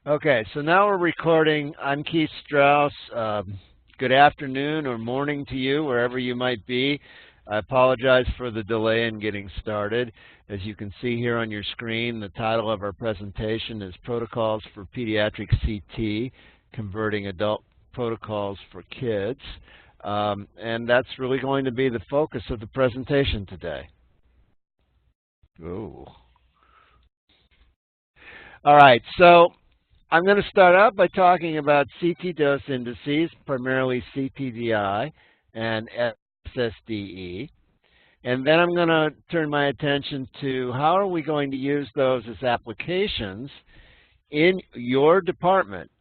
Okay, so now we're recording. I'm Keith Strauss. Good afternoon or morning to you, wherever you might be. I apologize for the delay in getting started. As you can see here on your screen, the title of our presentation is Protocols for Pediatric CT, Converting Adult Protocols for Kids. And that's really going to be the focus of the presentation today. Ooh. All right, so I'm going to start out by talking about CT dose indices, primarily CTDI and SSDE. And then I'm going to turn my attention to how are we going to use those as applications in your department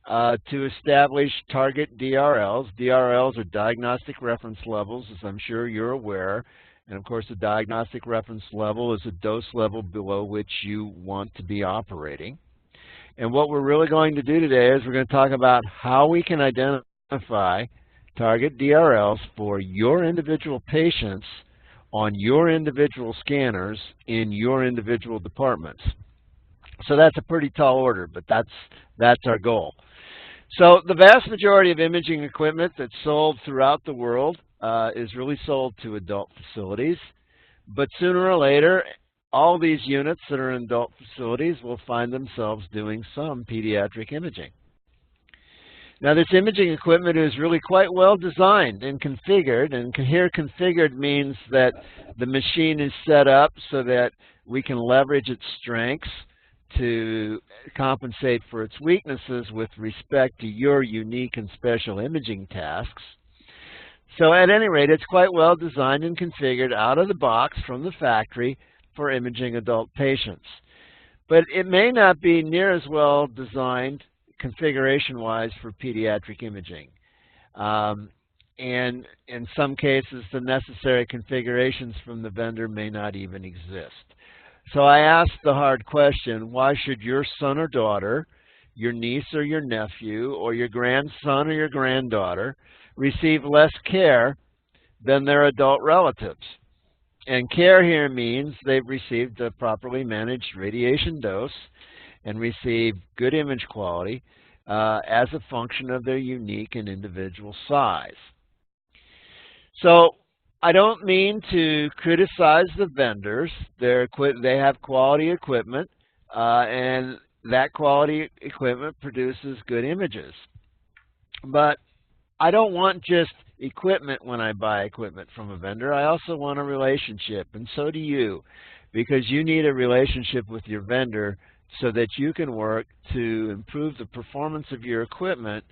to establish target DRLs. DRLs are diagnostic reference levels, as I'm sure you're aware. And of course, a diagnostic reference level is a dose level below which you want to be operating. And what we're really going to do today is we're going to talk about how we can identify target DRLs for your individual patients on your individual scanners in your individual departments. So that's a pretty tall order, but that's our goal. So the vast majority of imaging equipment that's sold throughout the world is really sold to adult facilities. But sooner or later, all these units that are in adult facilities will find themselves doing some pediatric imaging. Now, this imaging equipment is really quite well designed and configured. And here configured means that the machine is set up so that we can leverage its strengths to compensate for its weaknesses with respect to your unique and special imaging tasks. So at any rate, it's quite well designed and configured out of the box from the factory for imaging adult patients. But it may not be near as well designed configuration-wise for pediatric imaging. And in some cases, the necessary configurations from the vendor may not even exist. So I asked the hard question, why should your son or daughter, your niece or your nephew, or your grandson or your granddaughter receive less care than their adult relatives? And care here means they've received a properly managed radiation dose and received good image quality as a function of their unique and individual size. So I don't mean to criticize the vendors. They have quality equipment, and that quality equipment produces good images. But I don't want just equipment when I buy equipment from a vendor. I also want a relationship, and so do you, because you need a relationship with your vendor so that you can work to improve the performance of your equipment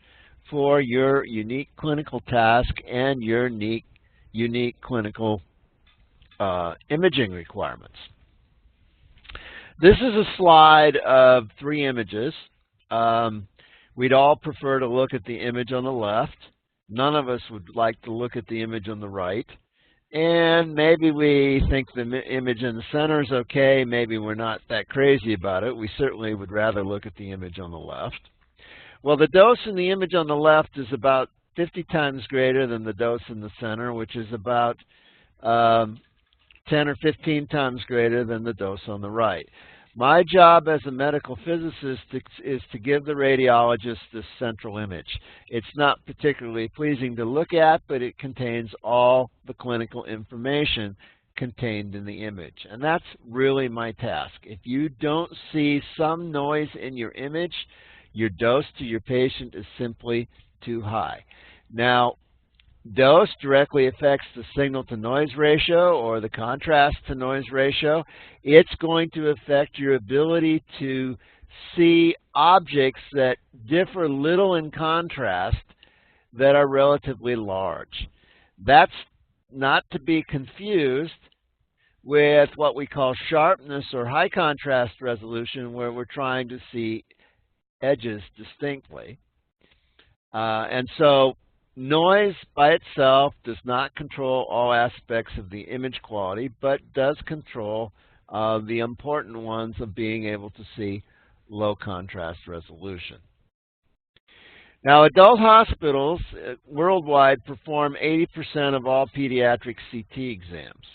for your unique clinical task and your unique clinical imaging requirements. This is a slide of 3 images. We'd all prefer to look at the image on the left. None of us would like to look at the image on the right. And maybe we think the image in the center is okay. Maybe we're not that crazy about it. We certainly would rather look at the image on the left. Well, the dose in the image on the left is about 50 times greater than the dose in the center, which is about 10 or 15 times greater than the dose on the right. My job as a medical physicist is to give the radiologist this central image. It's not particularly pleasing to look at, but it contains all the clinical information contained in the image. And that's really my task. If you don't see some noise in your image, your dose to your patient is simply too high. Now, dose directly affects the signal-to-noise ratio or the contrast-to-noise ratio. It's going to affect your ability to see objects that differ little in contrast that are relatively large. That's not to be confused with what we call sharpness or high contrast resolution, where we're trying to see edges distinctly. And so noise by itself does not control all aspects of the image quality, but does control the important ones of being able to see low contrast resolution. Now, adult hospitals worldwide perform 80% of all pediatric CT exams.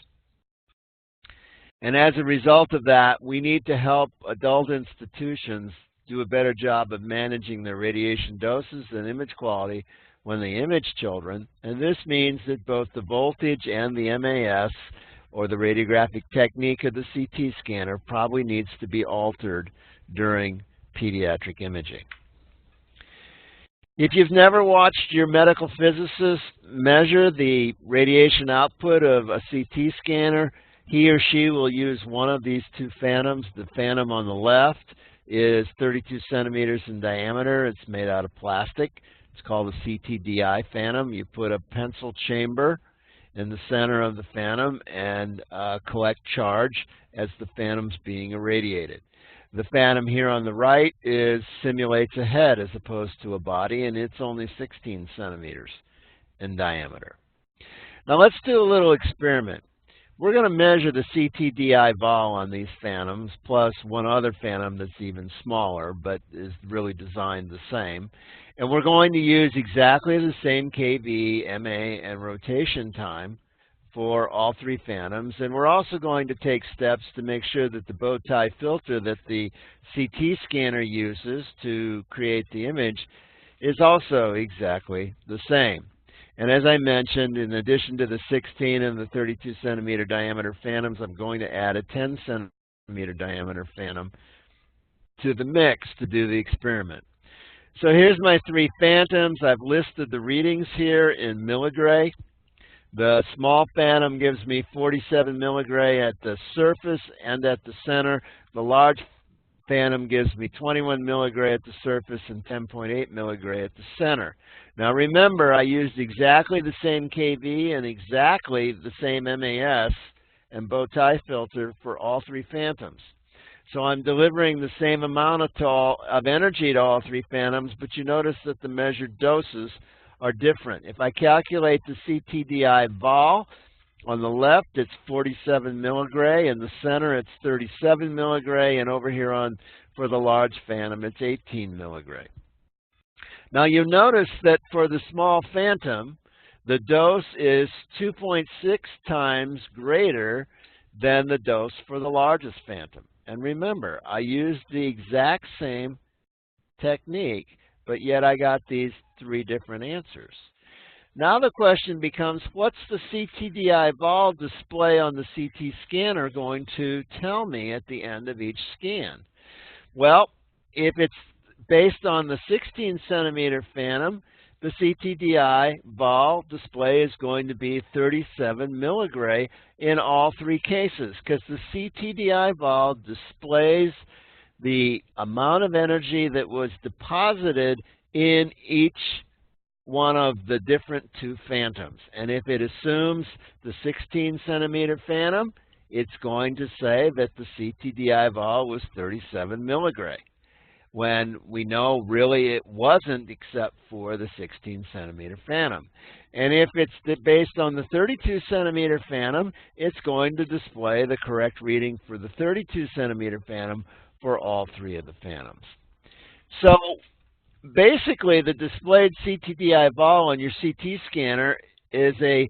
And as a result of that, we need to help adult institutions do a better job of managing their radiation doses and image quality when they image children, and this means that both the voltage and the MAS, or the radiographic technique of the CT scanner, probably needs to be altered during pediatric imaging. If you've never watched your medical physicist measure the radiation output of a CT scanner, he or she will use one of these two phantoms. The phantom on the left is 32 centimeters in diameter. It's made out of plastic. It's called a CTDI phantom. You put a pencil chamber in the center of the phantom and collect charge as the phantom's being irradiated. The phantom here on the right simulates a head as opposed to a body, and it's only 16 centimeters in diameter. Now let's do a little experiment. We're going to measure the CTDI vol on these phantoms, plus one other phantom that's even smaller, but is really designed the same. And we're going to use exactly the same kV, MA, and rotation time for all three phantoms. And we're also going to take steps to make sure that the bow tie filter that the CT scanner uses to create the image is also exactly the same. And as I mentioned, in addition to the 16 and the 32 centimeter diameter phantoms, I'm going to add a 10 centimeter diameter phantom to the mix to do the experiment. So here's my three phantoms. I've listed the readings here in milligray. The small phantom gives me 47 milligray at the surface and at the center. The large phantom gives me 21 milligray at the surface and 10.8 milligray at the center. Now remember, I used exactly the same kV and exactly the same MAS and bow tie filter for all three phantoms. So I'm delivering the same amount of energy to all three phantoms, but you notice that the measured doses are different. If I calculate the CTDI vol, on the left it's 47 milligray, in the center it's 37 milligray, and over here for the large phantom it's 18 milligray. Now you notice that for the small phantom, the dose is 2.6 times greater than the dose for the largest phantom. And remember, I used the exact same technique, but yet I got these three different answers. Now the question becomes, what's the CTDI vol display on the CT scanner going to tell me at the end of each scan? Well, if it's based on the 16 centimeter phantom, the CTDI vol display is going to be 37 milligray in all three cases, because the CTDI vol displays the amount of energy that was deposited in each one of the different two phantoms. And if it assumes the 16 centimeter phantom, it's going to say that the CTDI vol was 37 milligray, when we know really it wasn't except for the 16 centimeter phantom. And if it's based on the 32 centimeter phantom, it's going to display the correct reading for the 32 centimeter phantom for all three of the phantoms. So basically, the displayed CTDI vol on your CT scanner is a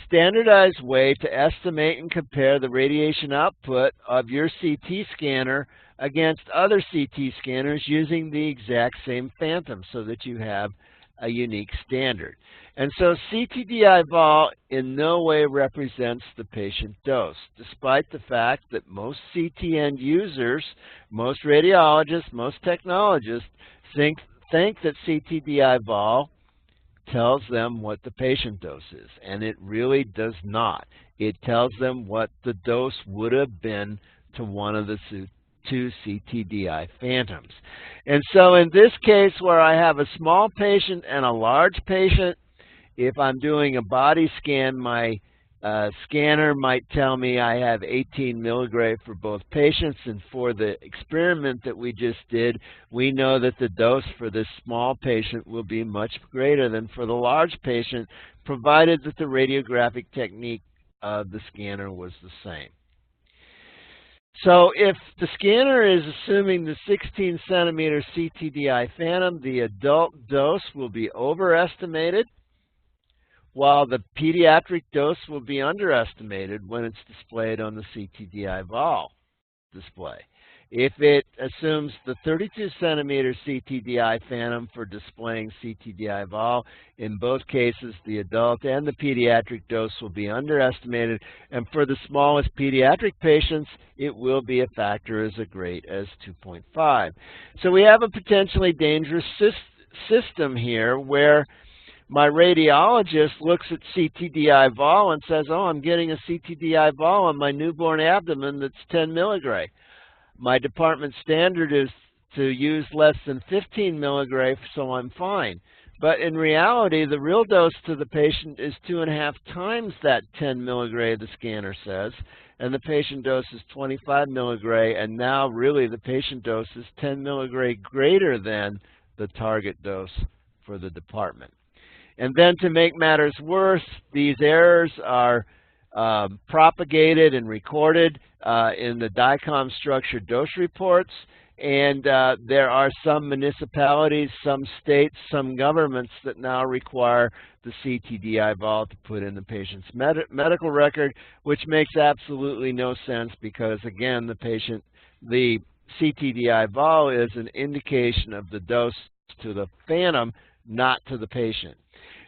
standardized way to estimate and compare the radiation output of your CT scanner against other CT scanners using the exact same phantom, so that you have a unique standard. And so CTDI vol in no way represents the patient dose, despite the fact that most CT end users, most radiologists, most technologists think that CTDI vol tells them what the patient dose is, and it really does not. It tells them what the dose would have been to one of the two CTDI phantoms. And so in this case, where I have a small patient and a large patient, if I'm doing a body scan, my scanner might tell me I have 18 milligray for both patients, and for the experiment that we just did, we know that the dose for this small patient will be much greater than for the large patient, provided that the radiographic technique of the scanner was the same. So if the scanner is assuming the 16 centimeter CTDI phantom, the adult dose will be overestimated, while the pediatric dose will be underestimated when it's displayed on the CTDI vol display. If it assumes the 32 centimeter CTDI phantom for displaying CTDI vol, in both cases the adult and the pediatric dose will be underestimated, and for the smallest pediatric patients it will be a factor as great as 2.5. So we have a potentially dangerous system here where my radiologist looks at CTDI vol and says, oh, I'm getting a CTDI vol on my newborn abdomen that's 10 milligray. My department standard is to use less than 15 milligray, so I'm fine. But in reality, the real dose to the patient is 2.5 times that 10 milligray the scanner says, and the patient dose is 25 milligray, and now really the patient dose is 10 milligray greater than the target dose for the department. And then to make matters worse, these errors are propagated and recorded in the DICOM structured dose reports, and there are some municipalities, some states, some governments that now require the CTDI vol to put in the patient's medical record, which makes absolutely no sense because, again, the CTDI vol is an indication of the dose to the phantom, not to the patient.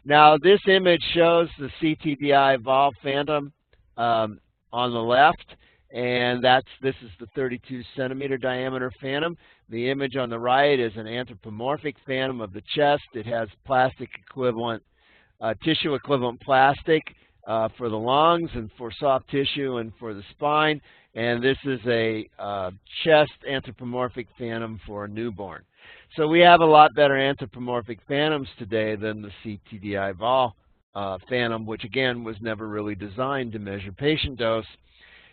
Now, this image shows the CTDI vol phantom on the left, and this is the 32 centimeter diameter phantom. The image on the right is an anthropomorphic phantom of the chest. It has plastic equivalent, tissue equivalent plastic for the lungs and for soft tissue and for the spine. And this is a chest anthropomorphic phantom for a newborn. So we have a lot better anthropomorphic phantoms today than the CTDI vol phantom, which again was never really designed to measure patient dose.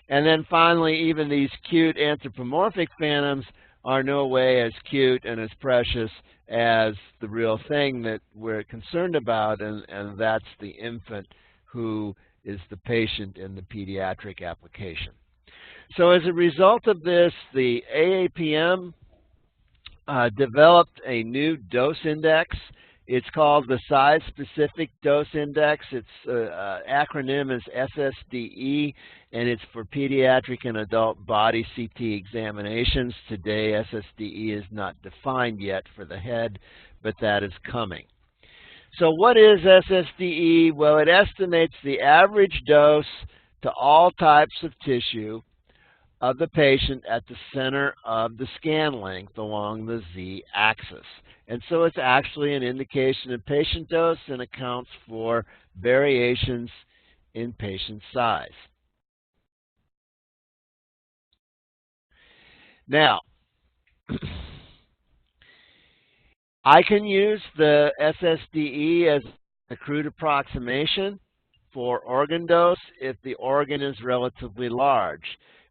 And then finally, even these cute anthropomorphic phantoms are no way as cute and as precious as the real thing that we're concerned about, and that's the infant who is the patient in the pediatric application. So as a result of this, the AAPM developed a new dose index. It's called the Size-Specific Dose Index. Its acronym is SSDE, and it's for pediatric and adult body CT examinations. Today, SSDE is not defined yet for the head, but that is coming. So what is SSDE? Well, it estimates the average dose to all types of tissue of the patient at the center of the scan length along the z-axis. And so it's actually an indication of patient dose and accounts for variations in patient size. Now, I can use the SSDE as a crude approximation for organ dose if the organ is relatively large.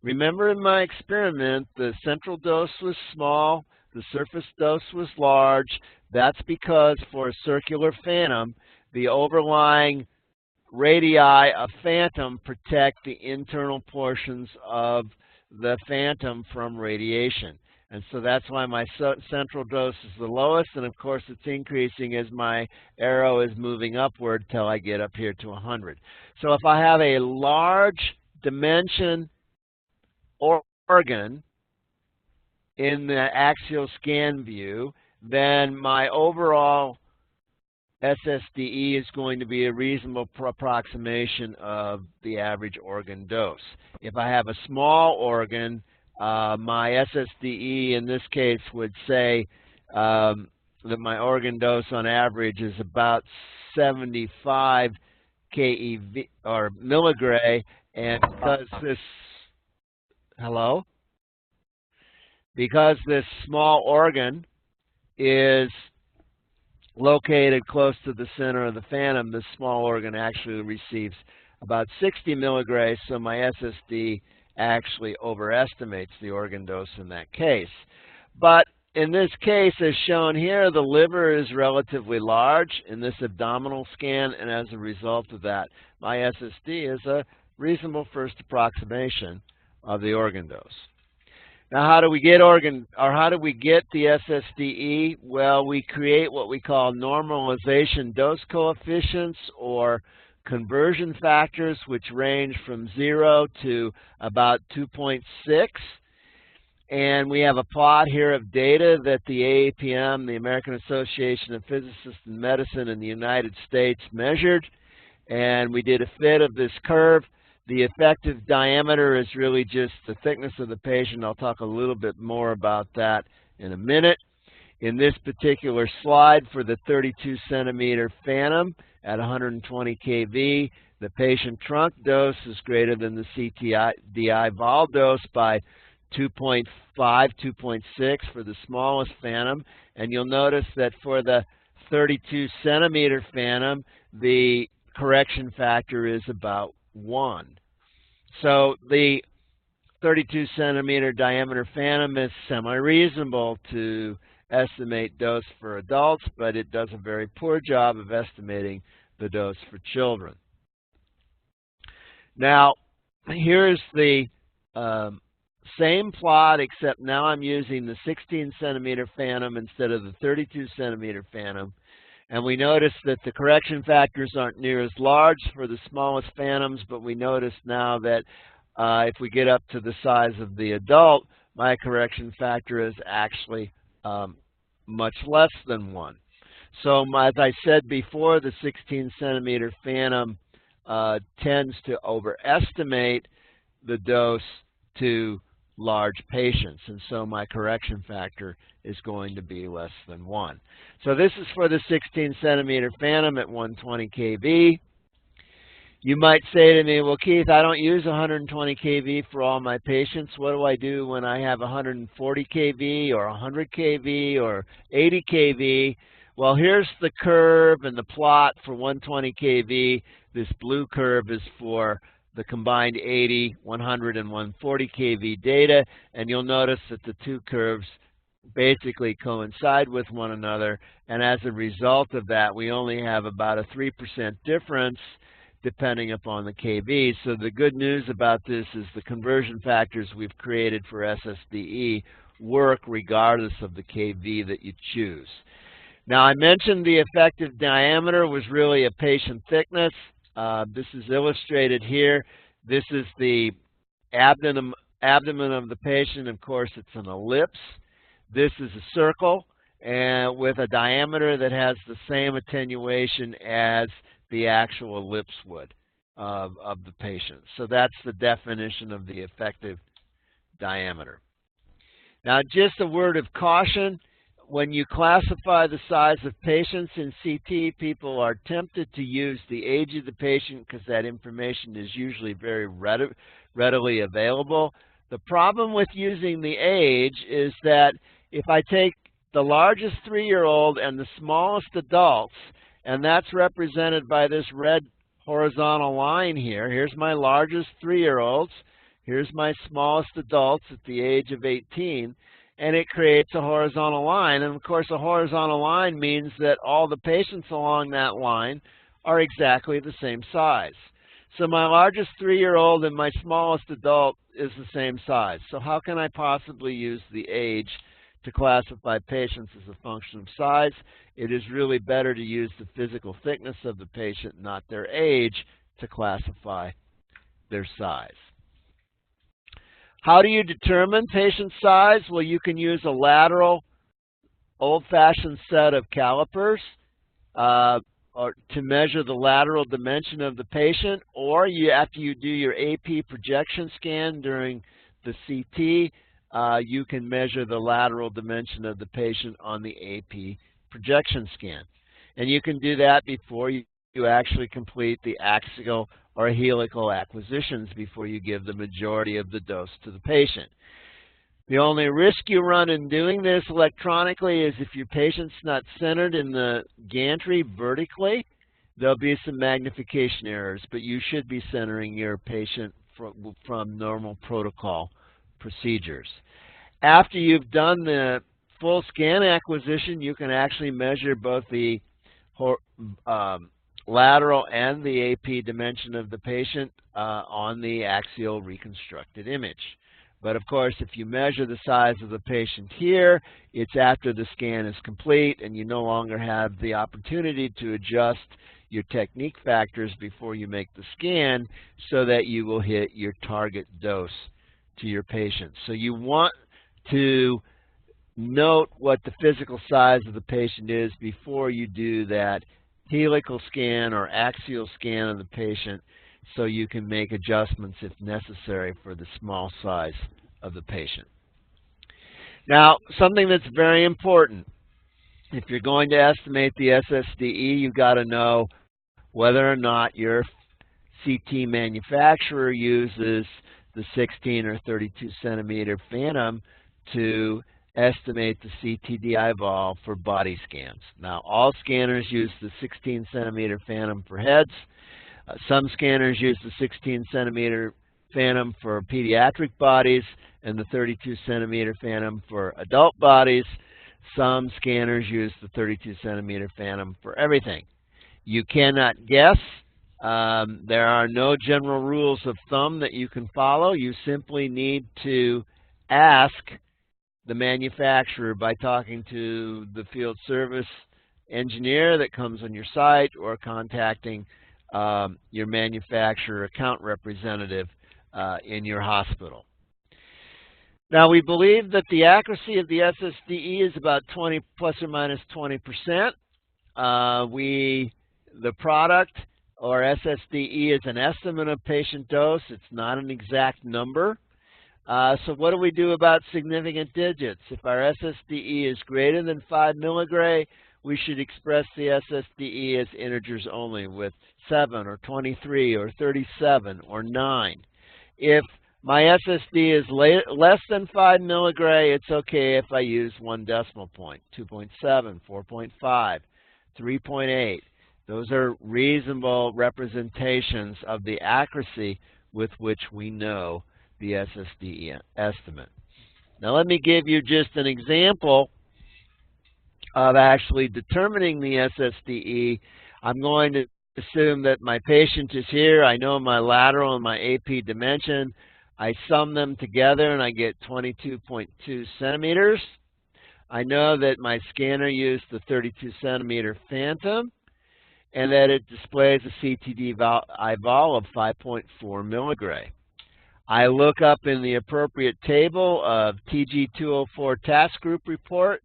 Remember in my experiment, the central dose was small, the surface dose was large. That's because for a circular phantom, the overlying radii of phantom protect the internal portions of the phantom from radiation. And so that's why my central dose is the lowest, and of course it's increasing as my arrow is moving upward till I get up here to 100. So if I have a large dimension organ in the axial scan view, then my overall SSDE is going to be a reasonable approximation of the average organ dose. If I have a small organ, my SSDE in this case would say that my organ dose on average is about 75 keV or milligray, and because this because this small organ is located close to the center of the phantom, this small organ actually receives about 60 milligray, so my SSD actually overestimates the organ dose in that case. But in this case, as shown here, the liver is relatively large in this abdominal scan, and as a result of that, my SSD is a reasonable first approximation of the organ dose. Now, how do we get the SSDE? Well, we create what we call normalization dose coefficients, or conversion factors, which range from 0 to about 2.6. And we have a plot here of data that the AAPM, the American Association of Physicists in Medicine in the United States, measured. And we did a fit of this curve. The effective diameter is really just the thickness of the patient. I'll talk a little bit more about that in a minute. In this particular slide for the 32 centimeter phantom at 120 kV, the patient trunk dose is greater than the CTDI vol dose by 2.5, 2.6 for the smallest phantom. And you'll notice that for the 32 centimeter phantom, the correction factor is about 1. So the 32 centimeter diameter phantom is semi-reasonable to estimate dose for adults, but it does a very poor job of estimating the dose for children. Now, here's the same plot, except now I'm using the 16 centimeter phantom instead of the 32 centimeter phantom. And we notice that the correction factors aren't near as large for the smallest phantoms, but we notice now that if we get up to the size of the adult, my correction factor is actually much less than 1. So as I said before, the 16 centimeter phantom tends to overestimate the dose to large patients, and so my correction factor is going to be less than 1. So this is for the 16 centimeter phantom at 120 kV. You might say to me, well, Keith, I don't use 120 kV for all my patients. What do I do when I have 140 kV or 100 kV or 80 kV? Well, here's the curve and the plot for 120 kV. This blue curve is for the combined 80, 100, and 140 kV data, and you'll notice that the two curves basically coincide with one another, and as a result of that, we only have about a 3% difference depending upon the kV. So the good news about this is the conversion factors we've created for SSDE work regardless of the kV that you choose. Now, I mentioned the effective diameter was really a patient thickness. This is illustrated here. This is the abdomen of the patient. Of course, it's an ellipse. This is a circle and with a diameter that has the same attenuation as the actual ellipse would of the patient. So that's the definition of the effective diameter. Now, just a word of caution. When you classify the size of patients in CT, people are tempted to use the age of the patient because that information is usually very readily available. The problem with using the age is that if I take the largest 3-year-old and the smallest adults, and that's represented by this red horizontal line here. Here's my largest 3-year-olds. Here's my smallest adults at the age of 18. And it creates a horizontal line. And of course, a horizontal line means that all the patients along that line are exactly the same size. So my largest 3-year-old and my smallest adult is the same size. So how can I possibly use the age to classify patients as a function of size? It is really better to use the physical thickness of the patient, not their age, to classify their size. How do you determine patient size? Well, you can use a lateral, old-fashioned set of calipers or to measure the lateral dimension of the patient, or after you do your AP projection scan during the CT, you can measure the lateral dimension of the patient on the AP projection scan. And you can do that before you actually complete the axial or helical acquisitions before you give the majority of the dose to the patient. The only risk you run in doing this electronically is if your patient's not centered in the gantry vertically, there'll be some magnification errors, but you should be centering your patient from normal protocol procedures. After you've done the full scan acquisition, you can actually measure both the lateral and the AP dimension of the patient on the axial reconstructed image. But of course, if you measure the size of the patient here, it's after the scan is complete and you no longer have the opportunity to adjust your technique factors before you make the scan so that you will hit your target dose to your patient. So you want to note what the physical size of the patient is before you do that helical scan or axial scan of the patient, so you can make adjustments if necessary for the small size of the patient. Now, something that's very important, if you're going to estimate the SSDE, you've got to know whether or not your CT manufacturer uses the 16 or 32 centimeter phantom to estimate the CTDI vol for body scans. Now, all scanners use the 16 centimeter phantom for heads. Some scanners use the 16 centimeter phantom for pediatric bodies and the 32 centimeter phantom for adult bodies. Some scanners use the 32 centimeter phantom for everything. You cannot guess. There are no general rules of thumb that you can follow. You simply need to ask the manufacturer by talking to the field service engineer that comes on your site or contacting your manufacturer account representative in your hospital. Now, we believe that the accuracy of the SSDE is about plus or minus 20%. The product, or SSDE, is an estimate of patient dose. It's not an exact number. So what do we do about significant digits? If our SSDE is greater than 5 milligray, we should express the SSDE as integers only with 7 or 23 or 37 or 9. If my SSD is less than 5 milligray, it's okay if I use 1 decimal point, 2.7, 4.5, 3.8. Those are reasonable representations of the accuracy with which we know the SSDE estimate. Now let me give you just an example of actually determining the SSDE. I'm going to assume that my patient is here. I know my lateral and my AP dimension. I sum them together and I get 22.2 centimeters. I know that my scanner used the 32 centimeter phantom and that it displays a CTD vol of 5.4 milligray. I look up in the appropriate table of TG204 task group report,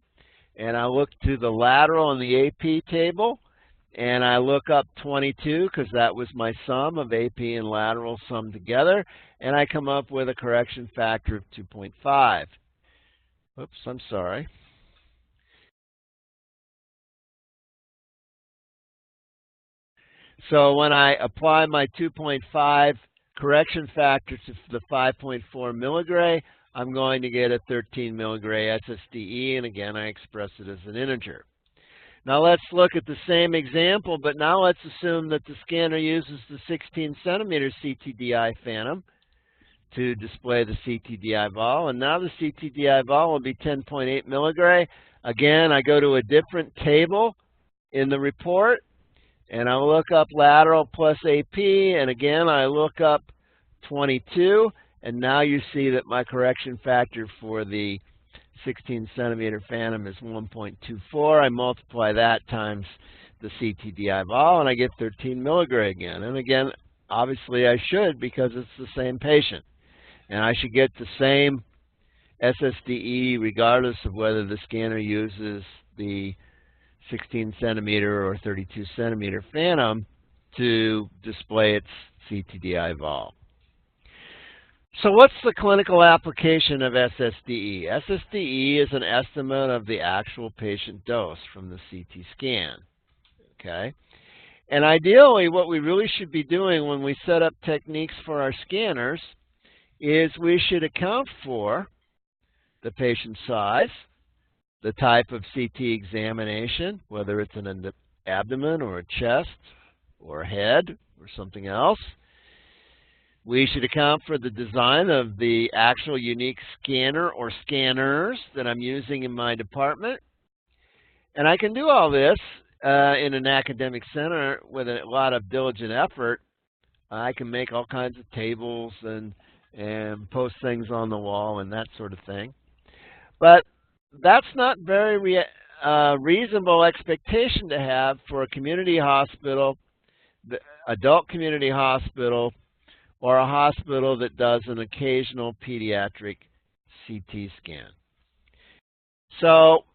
and I look to the lateral in the AP table, and I look up 22 because that was my sum of AP and lateral summed together, and I come up with a correction factor of 2.5. Oops, I'm sorry. So when I apply my 2.5 correction factor to the 5.4 milligray, I'm going to get a 13 milligray SSDE, and again, I express it as an integer. Now let's look at the same example, but now let's assume that the scanner uses the 16 centimeter CTDI phantom to display the CTDI vol, and now the CTDI vol will be 10.8 milligray. Again, I go to a different table in the report, and I look up lateral plus AP, and again, I look up 22, and now you see that my correction factor for the 16 centimeter phantom is 1.24. I multiply that times the CTDI vol, and I get 13 milligray again. And again, obviously I should, because it's the same patient. And I should get the same SSDE regardless of whether the scanner uses the 16 centimeter or 32 centimeter phantom to display its CTDI vol. So what's the clinical application of SSDE? SSDE is an estimate of the actual patient dose from the CT scan. Okay? And ideally, what we really should be doing when we set up techniques for our scanners is we should account for the patient size, the type of CT examination, whether it's an abdomen or a chest or a head or something else. We should account for the design of the actual unique scanner or scanners that I'm using in my department. And I can do all this in an academic center with a lot of diligent effort. I can make all kinds of tables and post things on the wall and that sort of thing. But that's not very reasonable expectation to have for a community hospital, the adult community hospital, or a hospital that does an occasional pediatric CT scan. So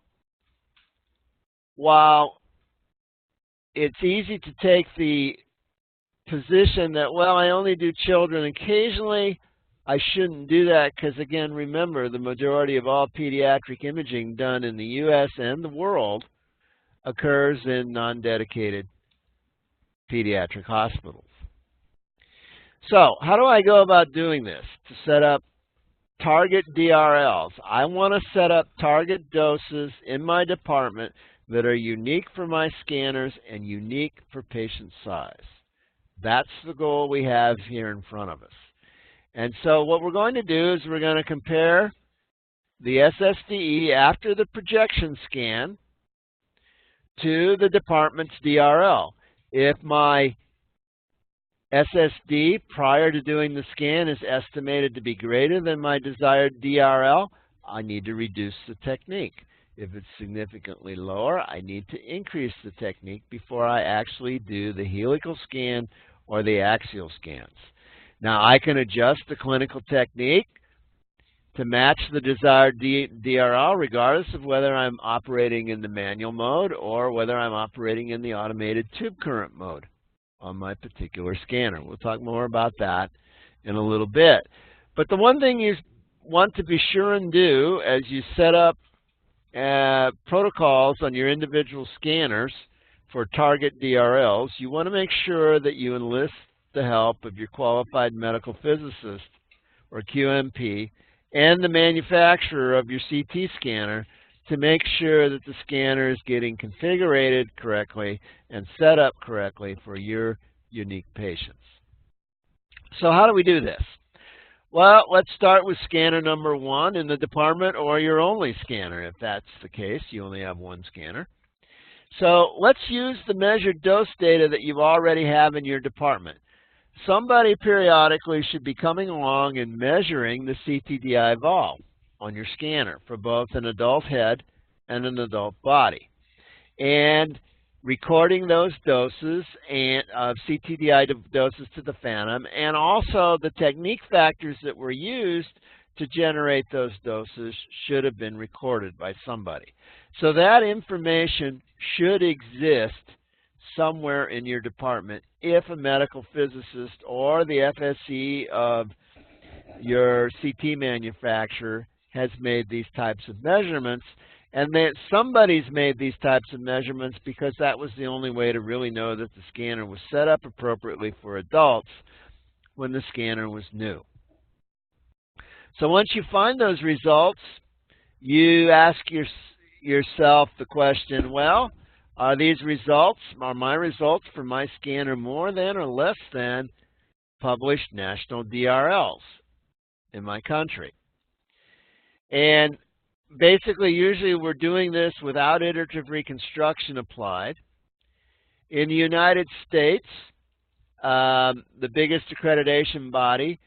while it's easy to take the position that, well, I only do children occasionally, I shouldn't do that because, again, remember, the majority of all pediatric imaging done in the U.S. and the world occurs in non-dedicated pediatric hospitals. So how do I go about doing this to set up target DRLs? I want to set up target doses in my department that are unique for my scanners and unique for patient size. That's the goal we have here in front of us. And so what we're going to do is we're going to compare the SSDE after the projection scan to the department's DRL. If my SSD prior to doing the scan is estimated to be greater than my desired DRL, I need to reduce the technique. If it's significantly lower, I need to increase the technique before I actually do the helical scan or the axial scans. Now, I can adjust the clinical technique to match the desired DRL regardless of whether I'm operating in the manual mode or whether I'm operating in the automated tube current mode on my particular scanner. We'll talk more about that in a little bit. But the one thing you want to be sure and do as you set up protocols on your individual scanners for target DRLs, you want to make sure that you enlist the help of your qualified medical physicist or QMP and the manufacturer of your CT scanner to make sure that the scanner is getting configured correctly and set up correctly for your unique patients. So how do we do this? Well, let's start with scanner number 1 in the department, or your only scanner if that's the case. You only have one scanner. So let's use the measured dose data that you already have in your department. Somebody periodically should be coming along and measuring the CTDI vol on your scanner for both an adult head and an adult body, and recording those doses and CTDI doses to the phantom, and also the technique factors that were used to generate those doses should have been recorded by somebody. So that information should exist somewhere in your department if a medical physicist or the FSE of your CT manufacturer has made these types of measurements, and that somebody's made these types of measurements because that was the only way to really know that the scanner was set up appropriately for adults when the scanner was new. So once you find those results, you ask yourself the question, well, are my results for my scanner more than or less than published national DRLs in my country? And basically, usually we're doing this without iterative reconstruction applied. In the United States, the biggest accreditation body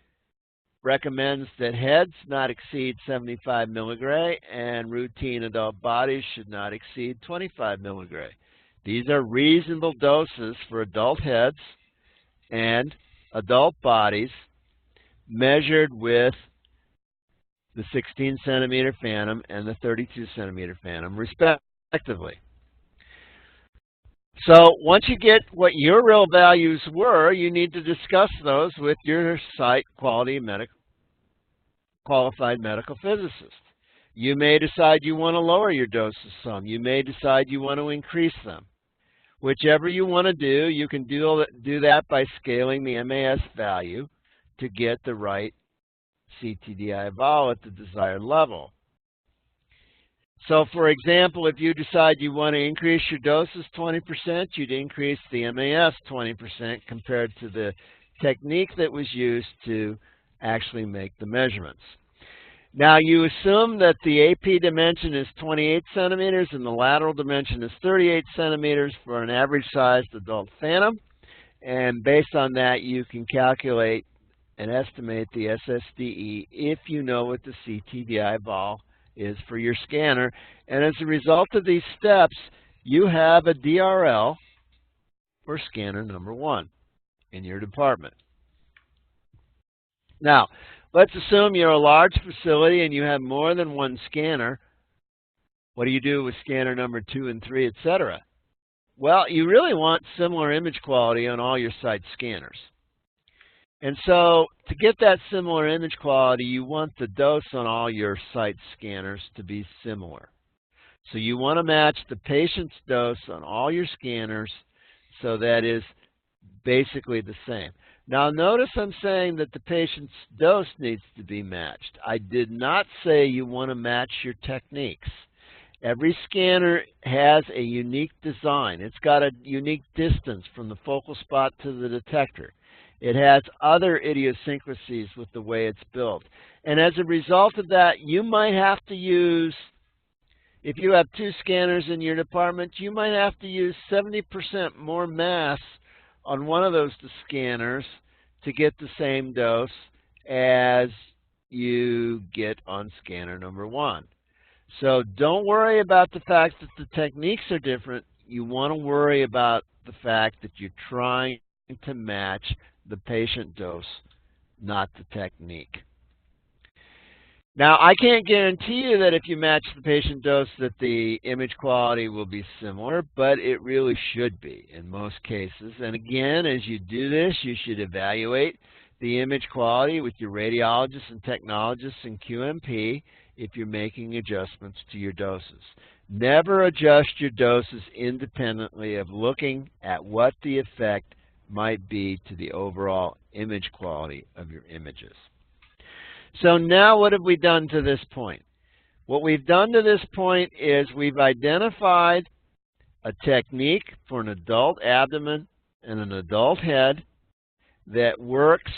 recommends that heads not exceed 75 milligray and routine adult bodies should not exceed 25 milligray. These are reasonable doses for adult heads and adult bodies measured with the 16 centimeter phantom and the 32 centimeter phantom respectively. So once you get what your real values were, you need to discuss those with your site qualified medical physicist. You may decide you want to lower your doses some. You may decide you want to increase them. Whichever you want to do, you can do that by scaling the MAS value to get the right CTDI vol at the desired level. So for example, if you decide you want to increase your doses 20%, you'd increase the MAS 20% compared to the technique that was used to actually make the measurements. Now you assume that the AP dimension is 28 centimeters and the lateral dimension is 38 centimeters for an average sized adult phantom, and based on that you can calculate and estimate the SSDE if you know what the CTDI vol is for your scanner. And as a result of these steps, you have a DRL for scanner number 1 in your department. Now, let's assume you're a large facility and you have more than one scanner. What do you do with scanner number 2 and 3, etc.? Well, you really want similar image quality on all your site scanners. And so to get that similar image quality, you want the dose on all your site scanners to be similar. So you want to match the patient's dose on all your scanners so that is basically the same. Now notice I'm saying that the patient's dose needs to be matched. I did not say you want to match your techniques. Every scanner has a unique design. It's got a unique distance from the focal spot to the detector. It has other idiosyncrasies with the way it's built. And as a result of that, you might have to use, if you have 2 scanners in your department, you might have to use 70% more mass on one of those scanners to get the same dose as you get on scanner number 1. So don't worry about the fact that the techniques are different. You want to worry about the fact that you're trying to match the patient dose, not the technique. Now, I can't guarantee you that if you match the patient dose that the image quality will be similar, but it really should be in most cases. And again, as you do this, you should evaluate the image quality with your radiologists and technologists in QMP if you're making adjustments to your doses. Never adjust your doses independently of looking at what the effect might be to the overall image quality of your images. So now what have we done to this point? What we've done to this point is we've identified a technique for an adult abdomen and an adult head that works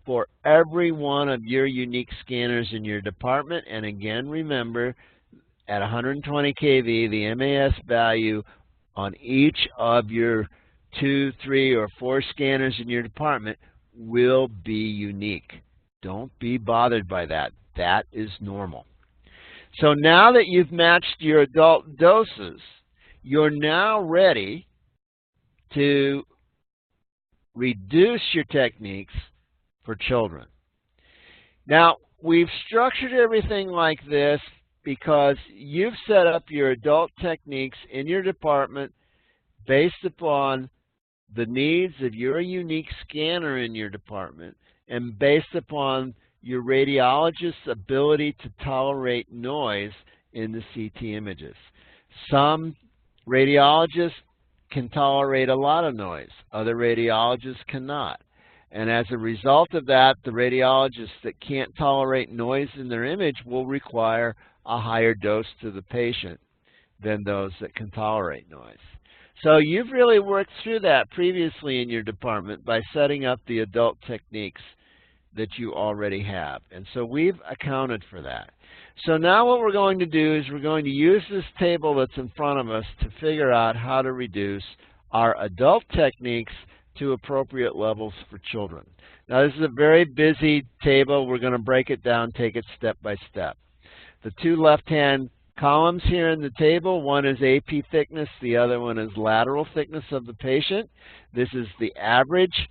for every one of your unique scanners in your department. And again, remember, at 120 kV, the MAS value on each of your 2, 3, or 4 scanners in your department will be unique. Don't be bothered by that. That is normal. So now that you've matched your adult doses, you're now ready to reduce your techniques for children. Now, we've structured everything like this because you've set up your adult techniques in your department based upon the needs of your unique scanner in your department and based upon your radiologist's ability to tolerate noise in the CT images. Some radiologists can tolerate a lot of noise. Other radiologists cannot. And as a result of that, the radiologists that can't tolerate noise in their image will require a higher dose to the patient than those that can tolerate noise. So you've really worked through that previously in your department by setting up the adult techniques that you already have. And so we've accounted for that. So now what we're going to do is we're going to use this table that's in front of us to figure out how to reduce our adult techniques to appropriate levels for children. Now this is a very busy table. We're going to break it down, take it step by step. The 2 left-hand columns here in the table, one is AP thickness, the other one is lateral thickness of the patient. This is the average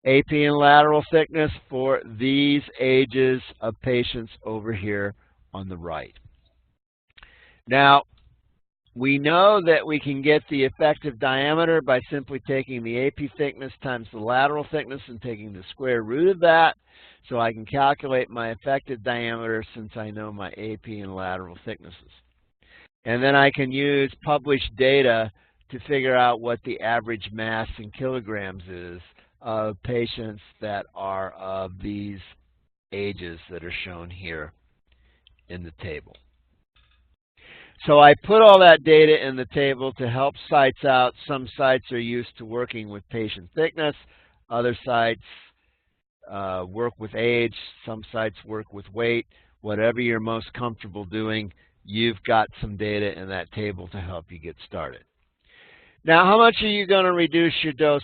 AP and lateral thickness for these ages of patients over here on the right. Now, we know that we can get the effective diameter by simply taking the AP thickness times the lateral thickness and taking the square root of that. So I can calculate my effective diameter since I know my AP and lateral thicknesses. And then I can use published data to figure out what the average mass in kilograms is of patients that are of these ages that are shown here in the table. So I put all that data in the table to help sites out. Some sites are used to working with patient thickness. Other sites work with age. Some sites work with weight. Whatever you're most comfortable doing, you've got some data in that table to help you get started. Now, how much are you going to reduce your dose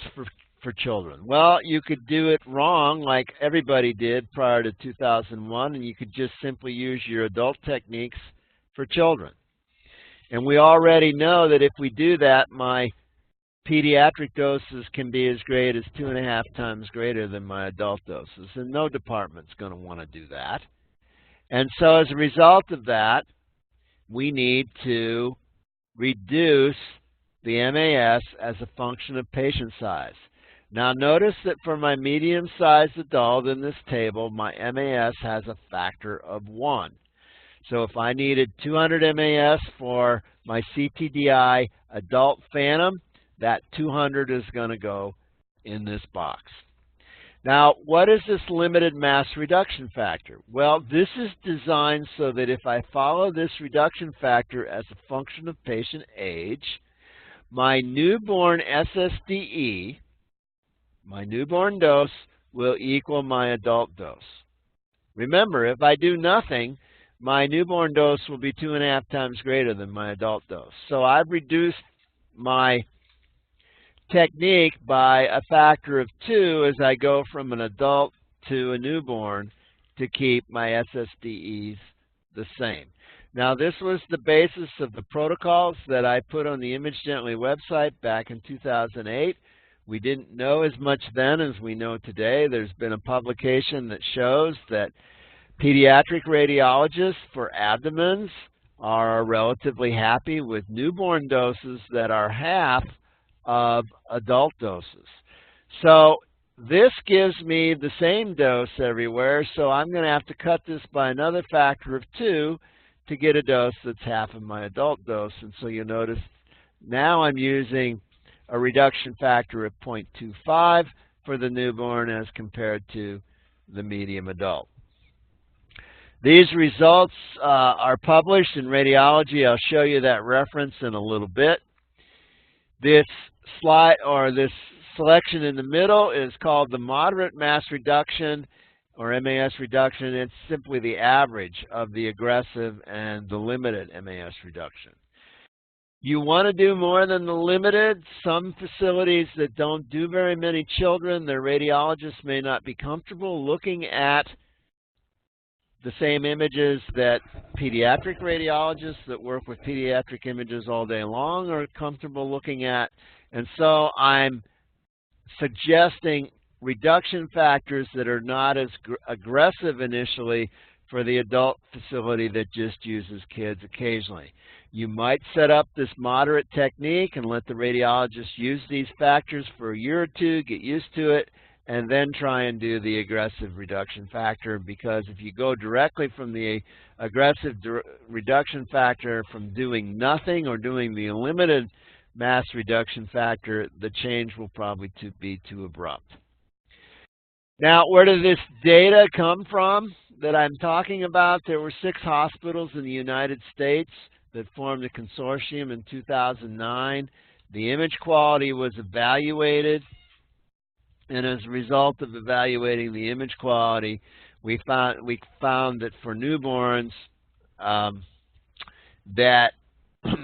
for children? Well, you could do it wrong like everybody did prior to 2001, and you could just simply use your adult techniques for children. And we already know that if we do that, my pediatric doses can be as great as 2.5 times greater than my adult doses, and no department's going to want to do that. And so as a result of that, we need to reduce the MAS as a function of patient size. Now notice that for my medium-sized adult in this table, my MAS has a factor of 1. So if I needed 200 MAS for my CTDI adult phantom, that 200 is going to go in this box. Now, what is this limited mass reduction factor? Well, this is designed so that if I follow this reduction factor as a function of patient age, my newborn SSDE, my newborn dose, will equal my adult dose. Remember, if I do nothing, my newborn dose will be 2.5 times greater than my adult dose. So I've reduced my technique by a factor of 2 as I go from an adult to a newborn to keep my SSDEs the same. Now, this was the basis of the protocols that I put on the Image Gently website back in 2008. We didn't know as much then as we know today. There's been a publication that shows that pediatric radiologists for abdomens are relatively happy with newborn doses that are half of adult doses. So this gives me the same dose everywhere, so I'm going to have to cut this by another factor of 2 to get a dose that's half of my adult dose. And so you'll notice now I'm using a reduction factor of 0.25 for the newborn as compared to the medium adult. These results are published in Radiology. I'll show you that reference in a little bit. This slide, or this selection in the middle, is called the moderate mass reduction, or MAS reduction. It's simply the average of the aggressive and the limited MAS reduction. You want to do more than the limited. Some facilities that don't do very many children, their radiologists may not be comfortable looking at the same images that pediatric radiologists that work with pediatric images all day long are comfortable looking at. And so I'm suggesting reduction factors that are not as aggressive initially for the adult facility that just uses kids occasionally. You might set up this moderate technique and let the radiologist use these factors for a year or two, get used to it, and then try and do the aggressive reduction factor, because if you go directly from the aggressive reduction factor from doing nothing or doing the limited mass reduction factor, the change will probably be too abrupt. Now, where did this data come from that I'm talking about? There were 6 hospitals in the United States that formed a consortium in 2009. The image quality was evaluated, and as a result of evaluating the image quality, we found that for newborns that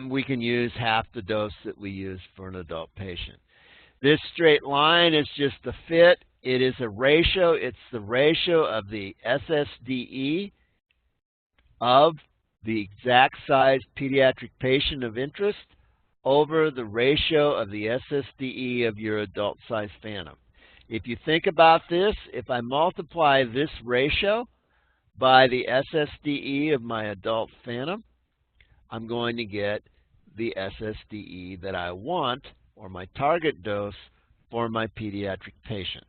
we can use half the dose that we use for an adult patient. This straight line is just the fit. It is a ratio. It's the ratio of the SSDE of the exact size pediatric patient of interest over the ratio of the SSDE of your adult size phantom. If you think about this, if I multiply this ratio by the SSDE of my adult phantom, I'm going to get the SSDE that I want, or my target dose, for my pediatric patient.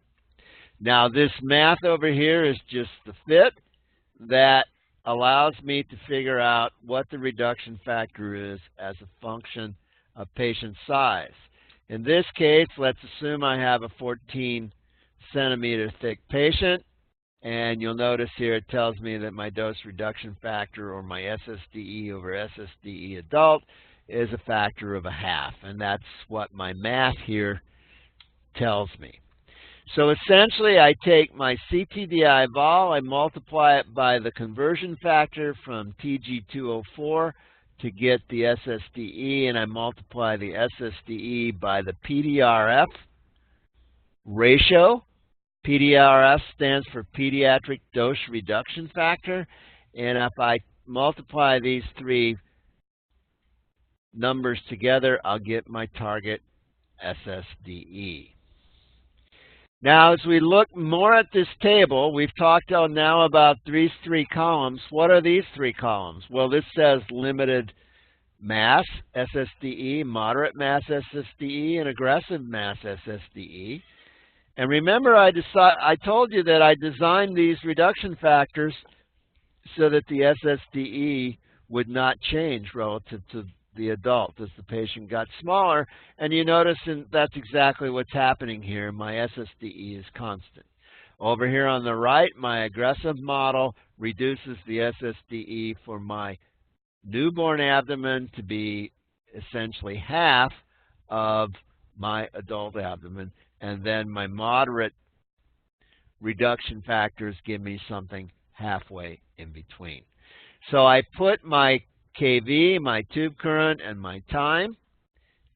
Now, this math over here is just the fit that allows me to figure out what the reduction factor is as a function of patient size. In this case, let's assume I have a 14 centimeter thick patient, and you'll notice here it tells me that my dose reduction factor, or my SSDE over SSDE adult, is a factor of 1/2, and that's what my math here tells me. So essentially, I take my CTDI vol, I multiply it by the conversion factor from TG204 to get the SSDE, and I multiply the SSDE by the PDRF ratio. PDRF stands for pediatric dose reduction factor, and if I multiply these 3 numbers together, I'll get my target SSDE. Now, as we look more at this table, we've talked now about these three columns. What are these three columns? Well, this says limited mass, SSDE, moderate mass, SSDE, and aggressive mass, SSDE. And remember, I told you that I designed these reduction factors so that the SSDE would not change relative to the adult as the patient got smaller. And you notice that's exactly what's happening here. My SSDE is constant. Over here on the right, my aggressive model reduces the SSDE for my newborn abdomen to be essentially half of my adult abdomen. And then my moderate reduction factors give me something halfway in between. So I put my KV, my tube current, and my time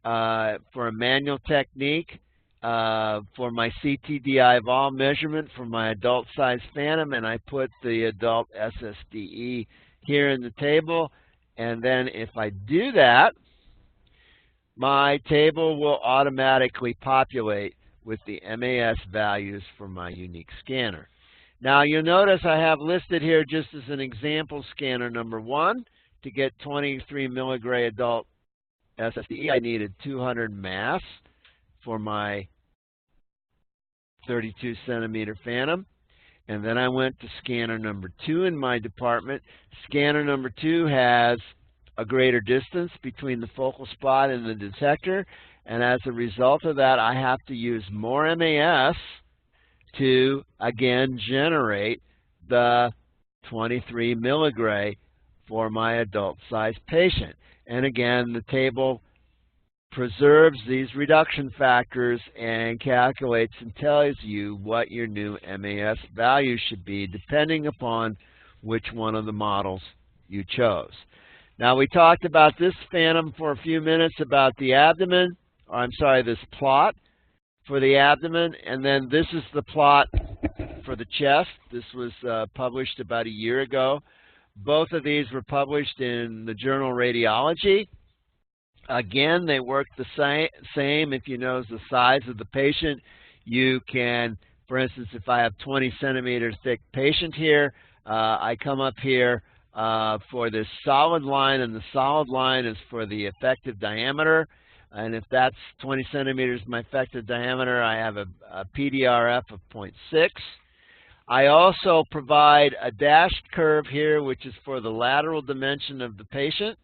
for a manual technique. For my CTDI vol measurement for my adult size phantom, and I put the adult SSDE here in the table. And then if I do that, my table will automatically populate with the MAS values for my unique scanner. Now you'll notice I have listed here just as an example scanner number 1. To get 23 milligray adult SSDE, I needed 200 mass for my 32 centimeter phantom. And then I went to scanner number 2 in my department. Scanner number 2 has a greater distance between the focal spot and the detector. And as a result of that, I have to use more MAS to, again, generate the 23 milligray for my adult-sized patient. And again, the table preserves these reduction factors and calculates and tells you what your new MAS value should be depending upon which one of the models you chose. Now, we talked about this phantom for a few minutes about the abdomen, or I'm sorry, this plot for the abdomen, and then this is the plot for the chest. This was published about a year ago. Both of these were published in the journal Radiology. Again, they work the same if you know the size of the patient. You can, for instance, if I have 20 centimeters thick patient here, I come up here for this solid line, and the solid line is for the effective diameter. And if that's 20 centimeters my effective diameter, I have a PDRF of 0.6. I also provide a dashed curve here, which is for the lateral dimension of the patient,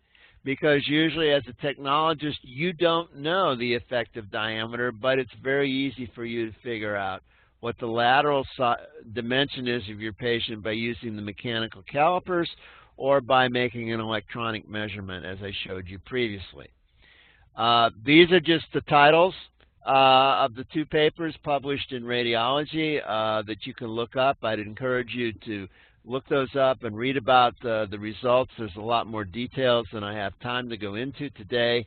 because usually as a technologist, you don't know the effective diameter, but it's very easy for you to figure out what the lateral dimension is of your patient by using the mechanical calipers or by making an electronic measurement, as I showed you previously. These are just the titles of the two papers published in Radiology that you can look up. I'd encourage you to look those up and read about the results. There's a lot more details than I have time to go into today.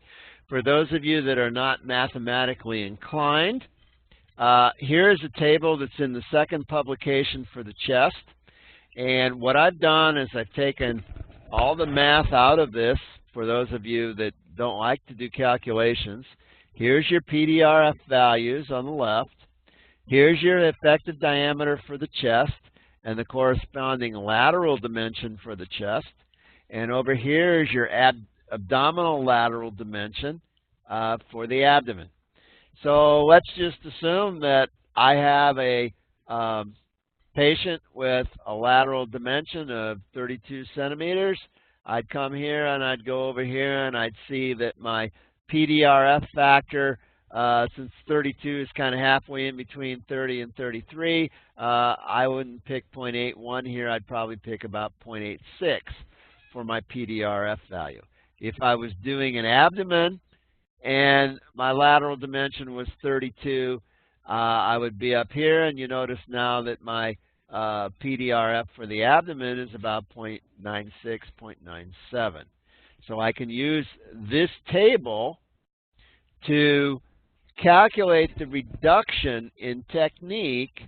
For those of you that are not mathematically inclined, here's a table that's in the second publication for the chest. And what I've done is I've taken all the math out of this for those of you that don't like to do calculations. Here's your PDRF values on the left. Here's your effective diameter for the chest and the corresponding lateral dimension for the chest. And over here is your abdominal lateral dimension for the abdomen. So let's just assume that I have a patient with a lateral dimension of 32 centimeters. I'd come here and I'd go over here and I'd see that my PDRF factor, since 32 is kind of halfway in between 30 and 33, I wouldn't pick 0.81 here. I'd probably pick about 0.86 for my PDRF value. If I was doing an abdomen and my lateral dimension was 32, I would be up here, and you notice now that my PDRF for the abdomen is about 0.96, 0.97. So I can use this table to calculate the reduction in technique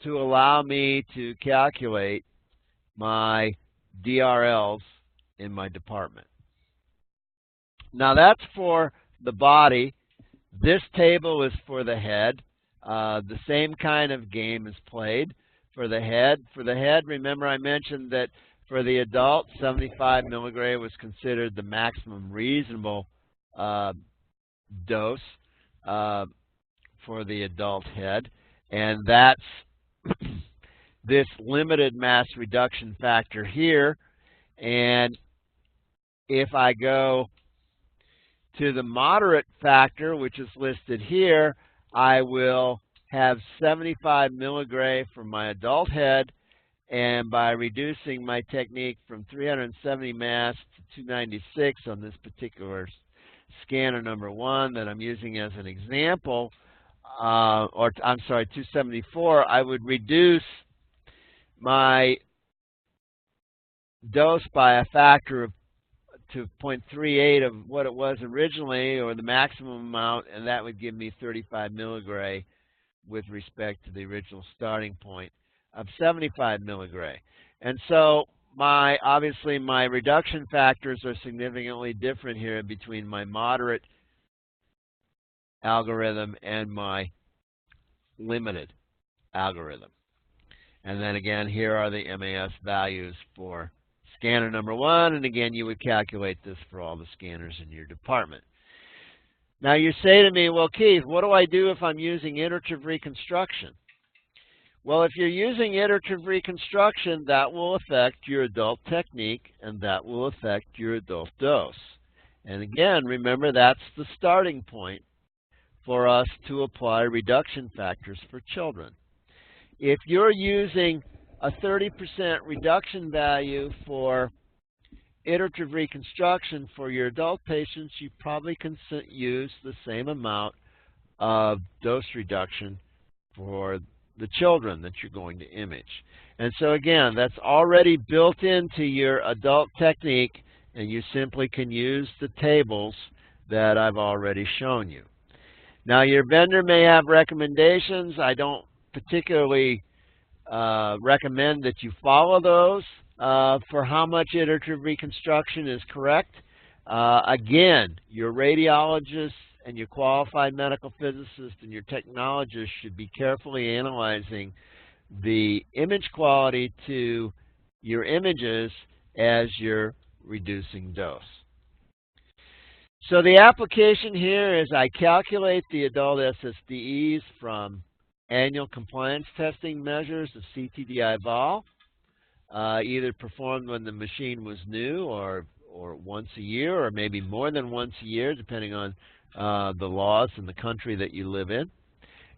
to allow me to calculate my DRLs in my department. Now that's for the body. This table is for the head. The same kind of game is played for the head. For the head, remember I mentioned that for the adult, 75 milligram was considered the maximum reasonable dose for the adult head, and that's this limited mass reduction factor here. And if I go to the moderate factor, which is listed here, I will have 75 milligray for my adult head, and by reducing my technique from 370 mass to 296 on this particular scanner number 1 that I'm using as an example, or I'm sorry, 274, I would reduce my dose by a factor of to 0.38 of what it was originally, or the maximum amount, and that would give me 35 milligray with respect to the original starting point of 75 milligray. And so obviously my reduction factors are significantly different here between my moderate algorithm and my limited algorithm. And then again, here are the MAS values for scanner number 1, and again, you would calculate this for all the scanners in your department. Now you say to me, well, Keith, what do I do if I'm using iterative reconstruction? Well, if you're using iterative reconstruction, that will affect your adult technique, and that will affect your adult dose. And again, remember, that's the starting point for us to apply reduction factors for children. If you're using a 30% reduction value for iterative reconstruction for your adult patients, you probably can use the same amount of dose reduction for the children that you're going to image. And so again, that's already built into your adult technique, and you simply can use the tables that I've already shown you. Now, your vendor may have recommendations. I don't particularly recommend that you follow those for how much iterative reconstruction is correct. Again, your radiologists and your qualified medical physicists and your technologists should be carefully analyzing the image quality to your images as you're reducing dose. So the application here is I calculate the adult SSDEs from annual compliance testing measures of CTDI-VAL, either performed when the machine was new or once a year, or maybe more than once a year, depending on the laws in the country that you live in.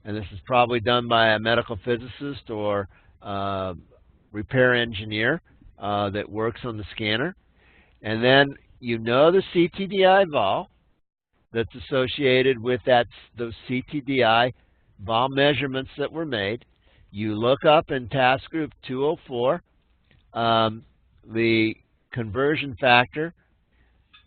And this is probably done by a medical physicist or repair engineer that works on the scanner. And then you know the CTDI-VAL that's associated with those CTDI-VAL measurements that were made. You look up in task group 204 the conversion factor,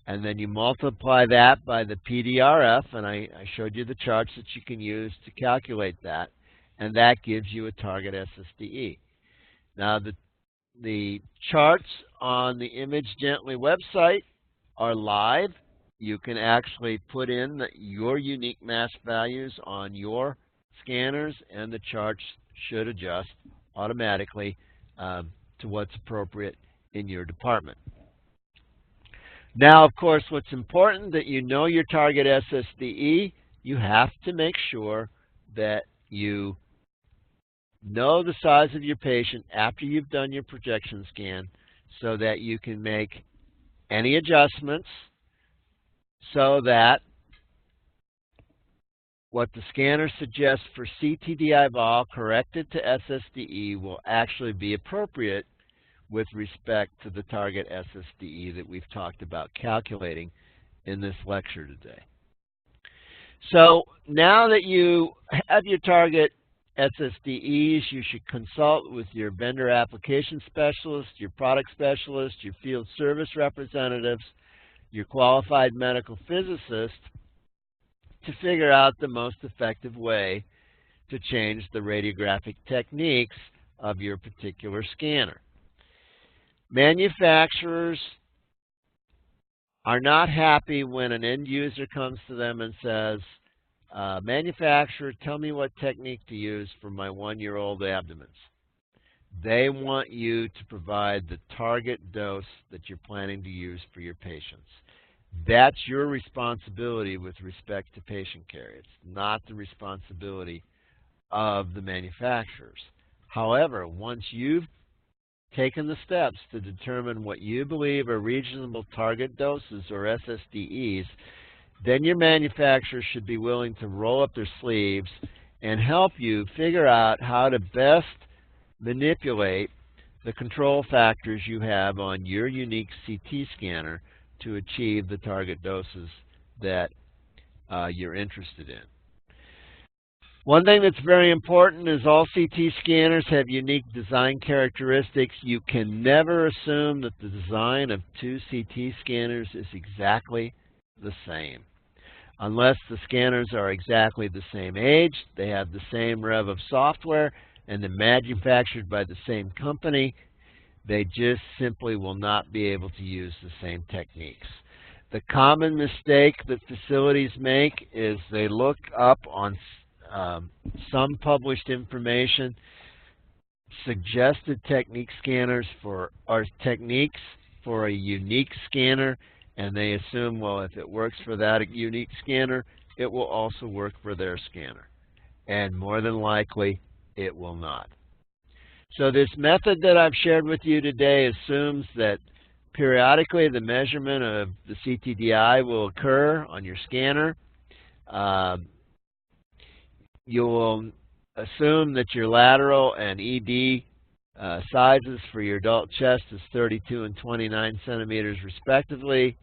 and then you multiply that by the PDRF, and I showed you the charts that you can use to calculate that, and that gives you a target SSDE. Now the charts on the Image Gently website are live. You can actually put in your unique mass values on your scanners, and the charts should adjust automatically to what's appropriate in your department. Now, of course, what's important that you know your target SSDE. You have to make sure that you know the size of your patient after you've done your projection scan so that you can make any adjustments so that what the scanner suggests for CTDI-VAL corrected to SSDE will actually be appropriate with respect to the target SSDE that we've talked about calculating in this lecture today. So now that you have your target SSDEs, you should consult with your vendor application specialist, your product specialist, your field service representatives, your qualified medical physicist to figure out the most effective way to change the radiographic techniques of your particular scanner. Manufacturers are not happy when an end user comes to them and says, Manufacturer, tell me what technique to use for my 1-year-old abdomens. They want you to provide the target dose that you're planning to use for your patients. That's your responsibility with respect to patient care. It's not the responsibility of the manufacturers. However, once you've taken the steps to determine what you believe are reasonable target doses or SSDEs, then your manufacturer should be willing to roll up their sleeves and help you figure out how to best manipulate the control factors you have on your unique CT scanner to achieve the target doses that you're interested in. One thing that's very important is all CT scanners have unique design characteristics. You can never assume that the design of 2 CT scanners is exactly the same. Unless the scanners are exactly the same age, they have the same rev of software, and they're manufactured by the same company, they just simply will not be able to use the same techniques. The common mistake that facilities make is they look up on some published information, suggested techniques for a unique scanner, and they assume, well, if it works for that unique scanner, it will also work for their scanner. And more than likely, it will not. So this method that I've shared with you today assumes that periodically the measurement of the CTDI will occur on your scanner. You will assume that your lateral and ED sizes for your adult chest is 32 and 29 centimeters respectively.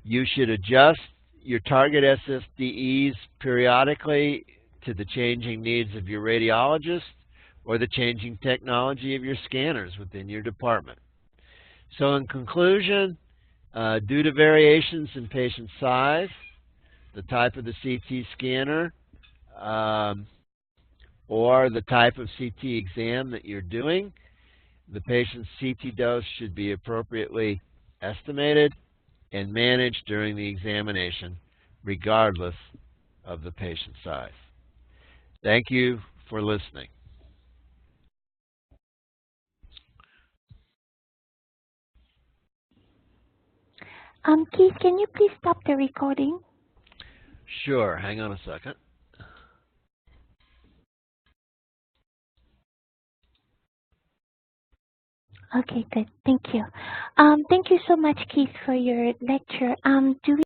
You should adjust your target SSDEs periodically to the changing needs of your radiologist or the changing technology of your scanners within your department. So in conclusion, due to variations in patient size, the type of the CT scanner, or the type of CT exam that you're doing, the patient's CT dose should be appropriately estimated and managed during the examination, regardless of the patient size. Thank you for listening. Keith, can you please stop the recording? Sure, hang on a second. Okay, good. Thank you. Thank you so much, Keith, for your lecture. Do we